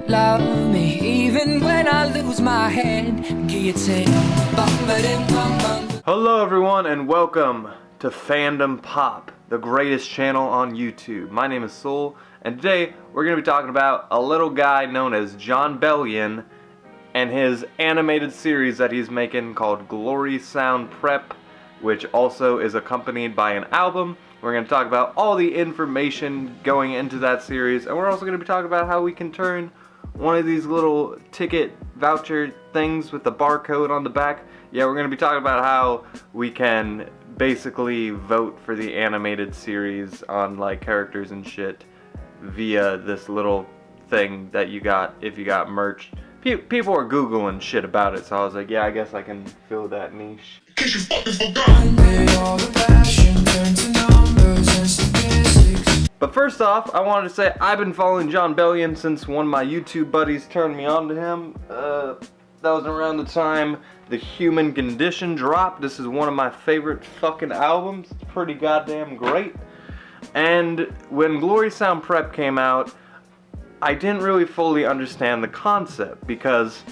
love me even when I lose my head. Guillotine. Hello everyone and welcome to Fandom Pop, the greatest channel on YouTube. My name is Soul, and today we're going to be talking about a little guy known as Jon Bellion and his animated series that he's making called Glory Sound Prep, which also is accompanied by an album. We're going to talk about all the information going into that series, and we're also going to be talking about how we can turn one of these little ticket voucher things with the barcode on the back. Yeah, we're going to be talking about how we can basically vote for the animated series on like characters and shit via this little thing that you got if you got merch. People are Googling shit about it, so I was like, yeah, I guess I can fill that niche. But first off, I wanted to say I've been following Jon Bellion since one of my YouTube buddies turned me on to him. That was around the time The Human Condition dropped. This is one of my favorite fucking albums. It's pretty goddamn great. And when Glory Sound Prep came out, I didn't really fully understand the concept because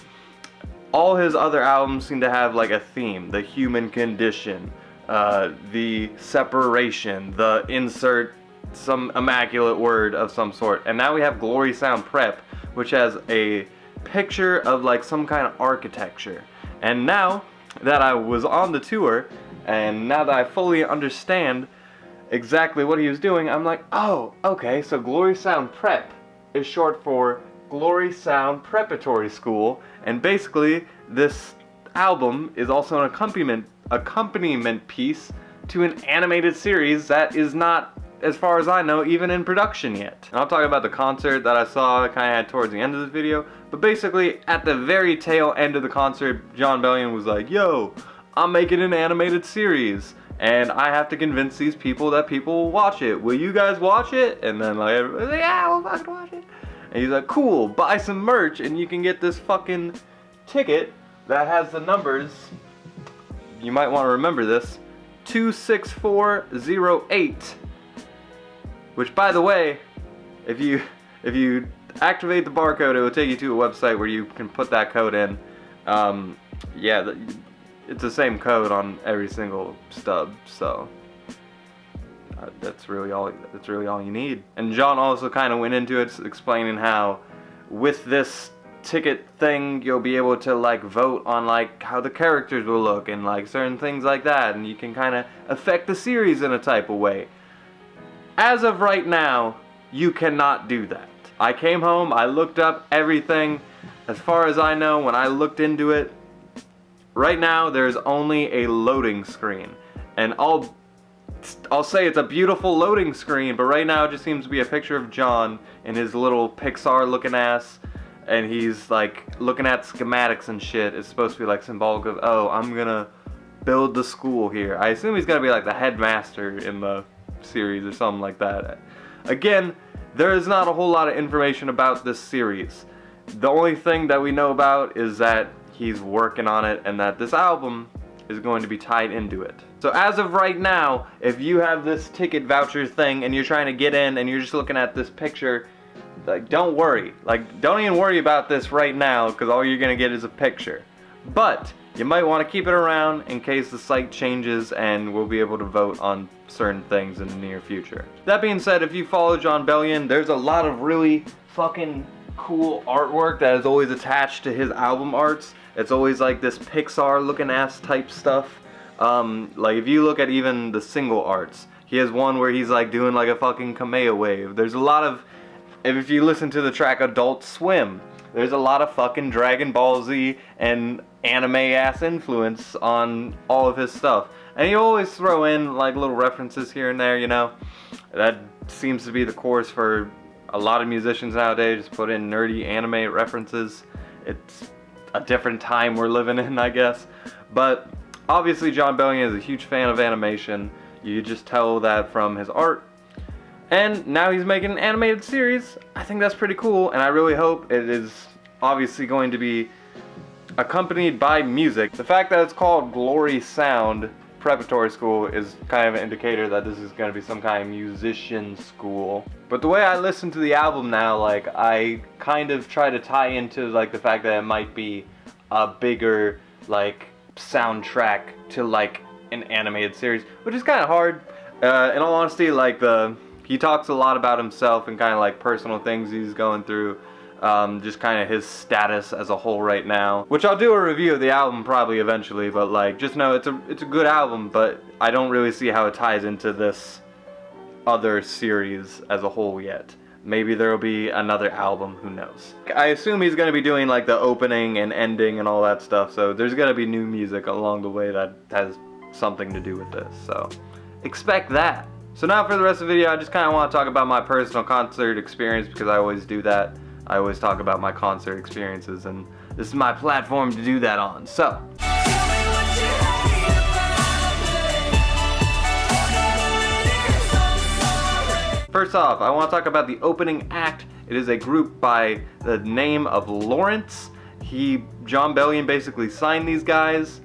all his other albums seem to have like a theme. The human condition, the separation, the insert some immaculate word of some sort. And now we have Glory Sound Prep, which has a picture of like some kind of architecture. And now that I was on the tour, and now that I fully understand exactly what he was doing, I'm like, oh, okay, so Glory Sound Prep is short for Glory Sound Preparatory School, and basically this album is also an accompaniment piece to an animated series that is not, as far as I know, even in production yet. And I'll talk about the concert that I saw kind of towards the end of this video, but basically at the very tail end of the concert, Jon Bellion was like, yo, I'm making an animated series, and I have to convince these people that people will watch it. Will you guys watch it? And then like, everybody's like, yeah, we'll fucking watch it. And he's like, cool, buy some merch and you can get this fucking ticket that has the numbers, you might want to remember this, 26408. Which, by the way, if you activate the barcode, it will take you to a website where you can put that code in. Yeah, it's the same code on every single stub, so that's really all you need. And Jon also kind of went into it, explaining how with this ticket thing, you'll be able to like vote on like how the characters will look and like certain things like that, and you can kind of affect the series in a type of way. As of right now, you cannot do that. I came home, I looked up everything. As far as I know, when I looked into it, right now there's only a loading screen. And I'll say it's a beautiful loading screen, but right now it just seems to be a picture of Jon in his little Pixar looking ass, and he's like looking at schematics and shit. It's supposed to be like symbolic of, oh, I'm gonna build the school here. I assume he's gonna be like the headmaster in the series or something like that. Again, there is not a whole lot of information about this series. The only thing that we know about is that he's working on it and that this album is going to be tied into it. So as of right now, if you have this ticket voucher thing and you're trying to get in and you're just looking at this picture, like, don't worry. Like, don't even worry about this right now, because all you're gonna get is a picture. But you might want to keep it around in case the site changes and we'll be able to vote on certain things in the near future. That being said, if you follow Jon Bellion, there's a lot of really fucking cool artwork that is always attached to his album arts. It's always like this Pixar looking ass type stuff. Like if you look at even the single arts, he has one where he's like doing like a fucking Kamea wave. There's a lot of, if you listen to the track Adult Swim, there's a lot of fucking Dragon Ball Z and anime-ass influence on all of his stuff. And you always throw in like little references here and there, you know. That seems to be the course for a lot of musicians nowadays. Just put in nerdy anime references. It's a different time we're living in, I guess. But obviously Jon Bellion is a huge fan of animation. You just tell that from his art. And now he's making an animated series. I think that's pretty cool, and I really hope it is obviously going to be accompanied by music. The fact that it's called Glory Sound preparatory school is kind of an indicator that this is going to be some kind of musician school. But the way I listen to the album now, like, I kind of try to tie into like the fact that it might be a bigger like soundtrack to like an animated series, which is kind of hard. In all honesty, like he talks a lot about himself and kind of like personal things he's going through. Just kind of his status as a whole right now, which I'll do a review of the album probably eventually, but like just know it's a good album, but I don't really see how it ties into this other series as a whole yet. Maybe there will be another album, who knows. I assume he's going to be doing like the opening and ending and all that stuff, so there's going to be new music along the way that has something to do with this, so expect that. So now for the rest of the video, I just kind of want to talk about my personal concert experience, because I always do that. I always talk about my concert experiences, and this is my platform to do that on. So, first off, I want to talk about the opening act. It is a group by the name of Lawrence. Jon Bellion basically signed these guys.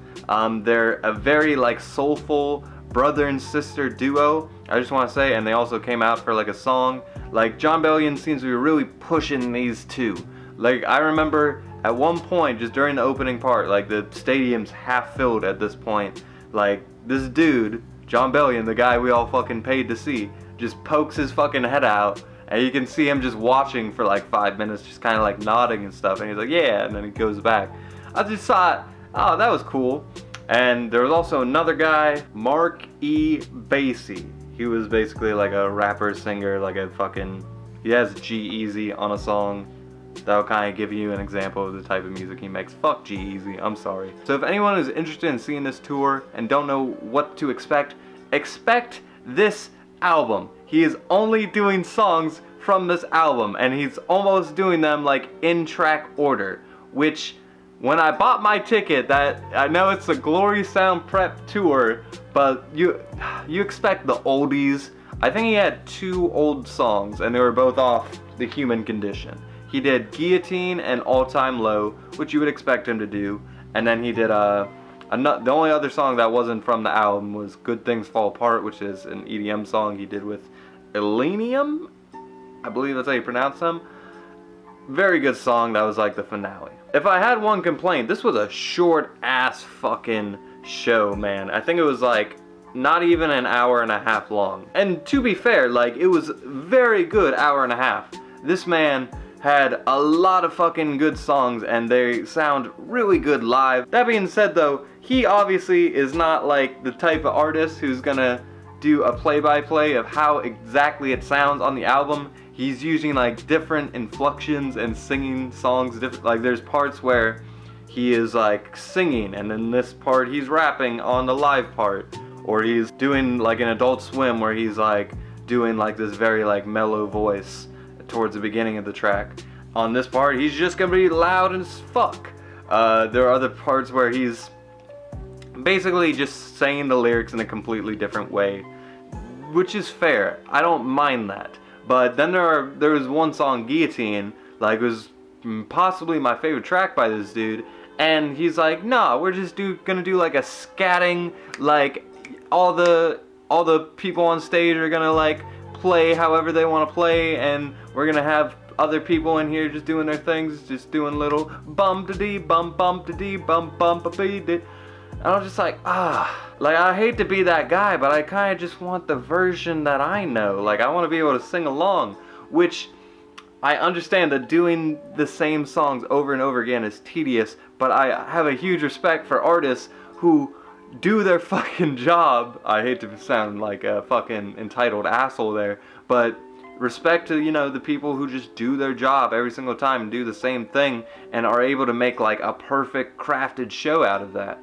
They're a very like soulful brother and sister duo, I just want to say, and they also came out for like a song. Like, Jon Bellion seems to be really pushing these two. Like, I remember at one point, just during the opening part, like the stadium's half filled at this point, like this dude, Jon Bellion, the guy we all fucking paid to see, just pokes his fucking head out, and you can see him just watching for like 5 minutes, just kind of like nodding and stuff, and he's like, yeah, and then he goes back. I just thought, oh, that was cool. And there was also another guy, Mark E. Basie. He was basically like a rapper, singer, like a fucking, he has G-Eazy on a song. That'll kind of give you an example of the type of music he makes. Fuck G-Eazy, I'm sorry. So if anyone is interested in seeing this tour and don't know what to expect this album. He is only doing songs from this album, and he's almost doing them like in track order, which when I bought my ticket, that I know it's a Glory Sound Prep tour, but you expect the oldies. I think he had 2 old songs, and they were both off The Human Condition. He did Guillotine and All Time Low, which you would expect him to do, and then he did the only other song that wasn't from the album was Good Things Fall Apart, which is an EDM song he did with Elenium, I believe that's how you pronounce them. Very good song. That was like the finale. If I had one complaint, this was a short ass fucking show, man. I think it was like not even an hour and a half long. And to be fair, like, it was very good hour and a half. This man had a lot of fucking good songs, and they sound really good live. That being said though, he obviously is not like the type of artist who's gonna do a play-by-play of how exactly it sounds on the album. He's using like different inflections and singing songs different. Like, there's parts where he is like singing, and then this part he's rapping on the live part, or he's doing like an Adult Swim where he's like doing like this very like mellow voice towards the beginning of the track. On this part he's just gonna be loud as fuck. There are other parts where he's basically just saying the lyrics in a completely different way, which is fair. I don't mind that. But then there was one song, Guillotine, like, it was possibly my favorite track by this dude, and he's like, nah, we're just gonna do like a scatting, like all the people on stage are gonna like play however they want to play, and we're gonna have other people in here just doing their things, just doing little bum-da-dee, bum-bum-da-dee, bum-bum-ba-bee-dee. And I was just like, like, I hate to be that guy, but I kind of just want the version that I know. Like, I want to be able to sing along, which I understand that doing the same songs over and over again is tedious, but I have a huge respect for artists who do their fucking job. I hate to sound like a fucking entitled asshole there, but respect to, you know, the people who just do their job every single time and do the same thing and are able to make like a perfect crafted show out of that.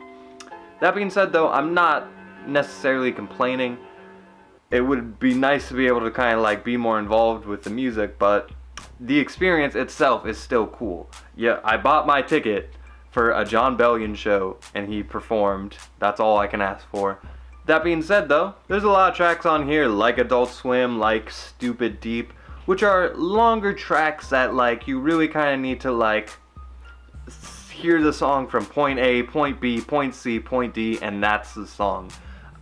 That being said though, I'm not necessarily complaining. It would be nice to be able to kind of like be more involved with the music, but the experience itself is still cool. Yeah, I bought my ticket for a Jon Bellion show and he performed. That's all I can ask for. That being said though, there's a lot of tracks on here like Adult Swim, like Stupid Deep, which are longer tracks that like you really kind of need to like hear the song from point A, point B, point C, point D, and that's the song.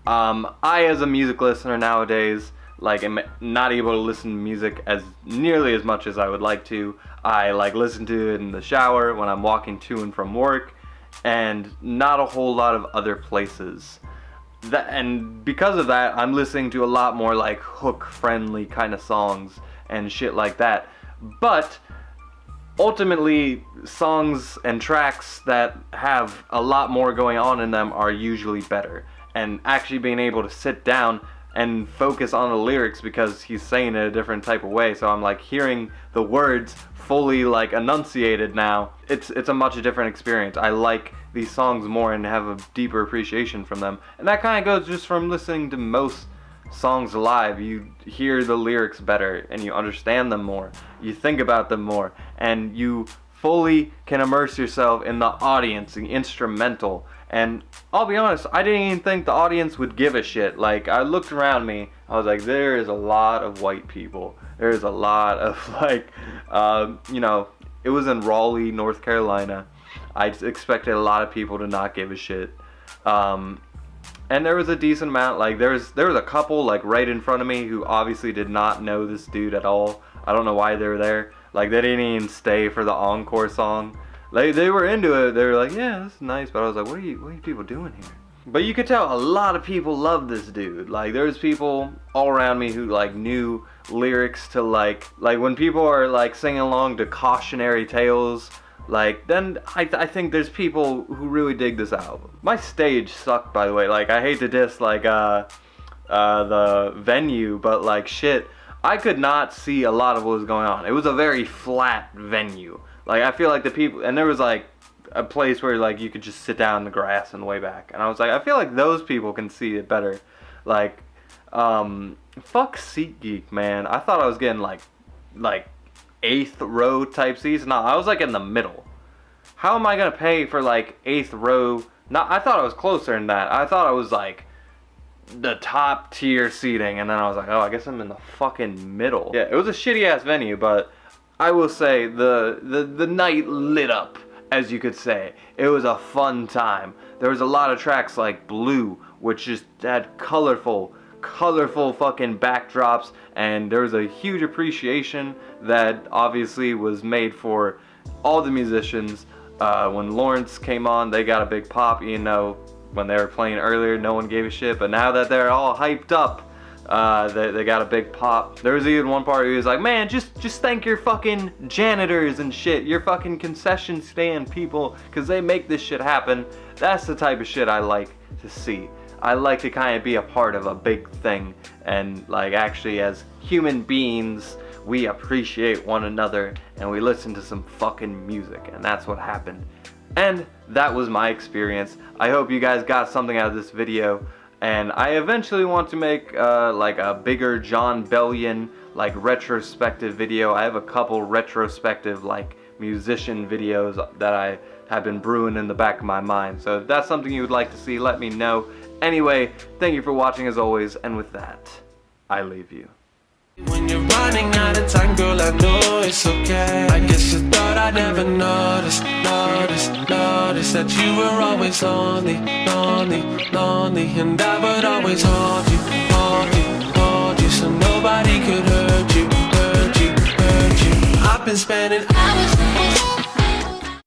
I, as a music listener nowadays, like, am not able to listen to music as nearly as much as I would like to. I like listen to it in the shower, when I'm walking to and from work, and not a whole lot of other places. And because of that, I'm listening to a lot more like hook-friendly kind of songs and shit like that. But ultimately, songs and tracks that have a lot more going on in them are usually better. And actually being able to sit down and focus on the lyrics, because he's saying it a different type of way, so I'm like hearing the words fully like enunciated now. It's a much different experience. I like these songs more and have a deeper appreciation from them. And that kind of goes just from listening to most songs live. You hear the lyrics better and you understand them more. You think about them more, and you fully can immerse yourself in the audience, the instrumental. And I'll be honest, I didn't even think the audience would give a shit. Like, I looked around me, I was like, there is a lot of white people. There's a lot of like, you know, it was in Raleigh, North Carolina. I expected a lot of people to not give a shit. And there was a decent amount, like there was a couple like right in front of me who obviously did not know this dude at all. I don't know why they were there. Like, they didn't even stay for the encore song. Like, they were into it. They were like, yeah, this is nice. But I was like, what are you people doing here? But you could tell a lot of people love this dude. Like, there's people all around me who like knew lyrics to like when people are like singing along to Cautionary Tales. Like, then I think there's people who really dig this album. My stage sucked, by the way. Like, I hate to diss like the venue, but like shit, I could not see a lot of what was going on. It was a very flat venue. Like, I feel like the people, and there was like a place where like you could just sit down in the grass on the way back, and I was like, I feel like those people can see it better. Like, fuck SeatGeek, man. I thought I was getting like 8th row type seats. No, I was like in the middle. How am I gonna pay for like 8th row? No, I thought I was closer than that. I thought I was like the top tier seating, and then I was like, oh, I guess I'm in the fucking middle. Yeah, it was a shitty ass venue, but I will say the night lit up, as you could say. It was a fun time. There was a lot of tracks like Blue, which just had colorful fucking backdrops, and there was a huge appreciation that obviously was made for all the musicians. When Lawrence came on, they got a big pop. You know, when they were playing earlier, no one gave a shit, but now that they're all hyped up, they got a big pop. There was even one part where he was like, man, just thank your fucking janitors and shit, your fucking concession stand people, because they make this shit happen. That's the type of shit I like to see. I like to kind of be a part of a big thing, and like actually as human beings, we appreciate one another and we listen to some fucking music, and that's what happened. And that was my experience. I hope you guys got something out of this video, and I eventually want to make like a bigger Jon Bellion like retrospective video. I have a couple retrospective like musician videos that I have been brewing in the back of my mind. So if that's something you would like to see, let me know. Anyway, thank you for watching as always, and with that, I leave you. When you're running out of time, girl, I know it's okay. I guess you thought I never noticed that you were always lonely, and I would always hold you, so nobody could hurt you. I've been spending hours